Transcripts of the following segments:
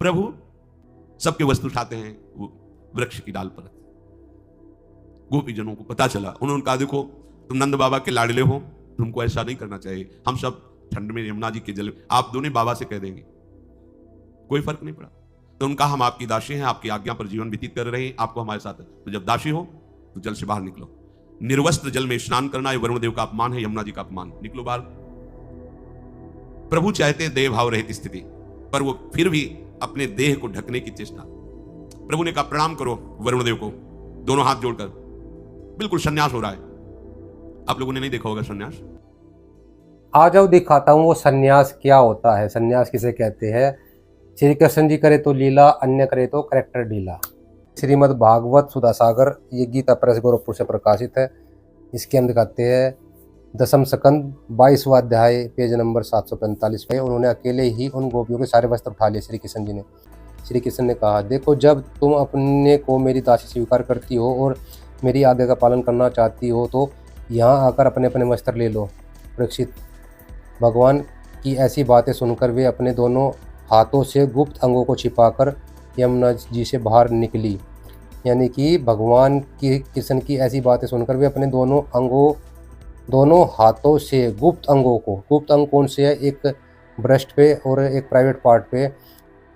प्रभु सबके वस्त्र उठाते हैं, वो वृक्ष की डाल पर। गोपीजनों को पता चला, उन्होंने कहा देखो तुम नंद बाबा के लाडले हो, तुमको ऐसा नहीं करना चाहिए, हम सब ठंड में यमुना जी के जल, आप दोनों बाबा से कह देंगे, कोई फर्क नहीं पड़ा। तो उनका हम आपकी दासी हैं, आपकी आज्ञा पर जीवन व्यतीत कर रहे हैं, आपको हमारे साथ है। तो जब दासी हो तो जल से बाहर निकलो। निर्वस्त्र जल में स्नान करना वरुण देव का अपमान है, यमुना जी का अपमान, निकलो बाहर। प्रभु चाहते देह भाव रहित स्थिति, पर वो फिर भी अपने देह को ढकने की चेष्टा। प्रभु ने कहा प्रणाम करो वरुण देव को, दोनों हाथ जोड़कर, बिल्कुल सन्यास हो रहा है। आप लोगों ने नहीं देखा होगा सन्यास। आ जाओ दिखाता हूँ वो सन्यास क्या होता है, सन्यास किसे कहते हैं। श्री कृष्ण जी करे तो लीला, अन्य करे तो करेक्टर ढीला। श्रीमद् भागवत सुधा सागर, ये गीता प्रेस गोरखपुर से प्रकाशित है। इसके अंदर कहते हैं दशम स्कंद 22वां अध्याय पेज नंबर 745 पे उन्होंने अकेले ही उन गोपियों के सारे वस्त्र उठा लिए श्री कृष्ण जी ने। श्री कृष्ण ने कहा देखो जब तुम अपने को मेरी दासी स्वीकार करती हो और मेरी आज्ञा का पालन करना चाहती हो तो यहाँ आकर अपने अपने वस्त्र ले लो। परीक्षित, भगवान की ऐसी बातें सुनकर वे अपने दोनों हाथों से गुप्त अंगों को छिपाकर यमुना जी से बाहर निकली। यानी कि भगवान की कृष्ण की ऐसी बातें सुनकर वे अपने दोनों हाथों से गुप्त अंगों को, गुप्त अंग कौन से है, एक ब्रेस्ट पे और एक प्राइवेट पार्ट पे,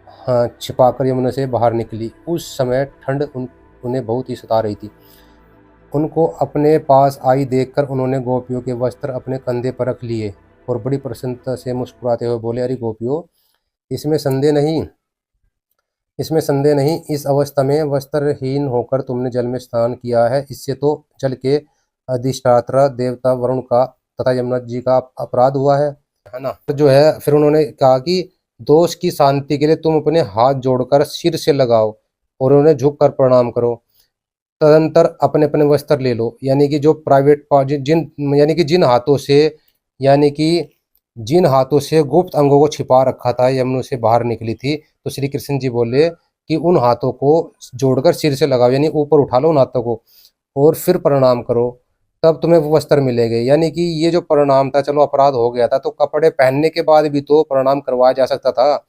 हाँ, छिपाकर यमुना से बाहर निकली। उस समय ठंड उन्हें बहुत ही सता रही थी। उनको अपने पास आई देखकर उन्होंने गोपियों के वस्त्र अपने कंधे पर रख लिए और बड़ी प्रसन्नता से मुस्कुराते हुए बोले, अरे गोपियों, इसमें संदेह नहीं, इस अवस्था में वस्त्रहीन होकर तुमने जल में स्नान किया है, इससे तो जल के अधिष्ठाता देवता वरुण का तथा यमुना जी का अपराध हुआ है ना। जो है फिर उन्होंने कहा कि दोष की शांति के लिए तुम अपने हाथ जोड़कर सिर से लगाओ और उन्हें झुक कर प्रणाम करो। तदंतर अपने अपने वस्त्र ले लो। यानी कि जो प्राइवेट पार्ट यानी कि जिन हाथों से गुप्त अंगों को छिपा रखा था यमुना से बाहर निकली थी, तो श्री कृष्ण जी बोले कि उन हाथों को जोड़कर सिर से लगाओ, यानी ऊपर उठा लो उन हाथों को और फिर प्रणाम करो, तब तुम्हें वो वस्त्र मिलेंगे। यानी कि ये जो प्रणाम था, चलो अपराध हो गया था तो कपड़े पहनने के बाद भी तो प्रणाम करवाया जा सकता था।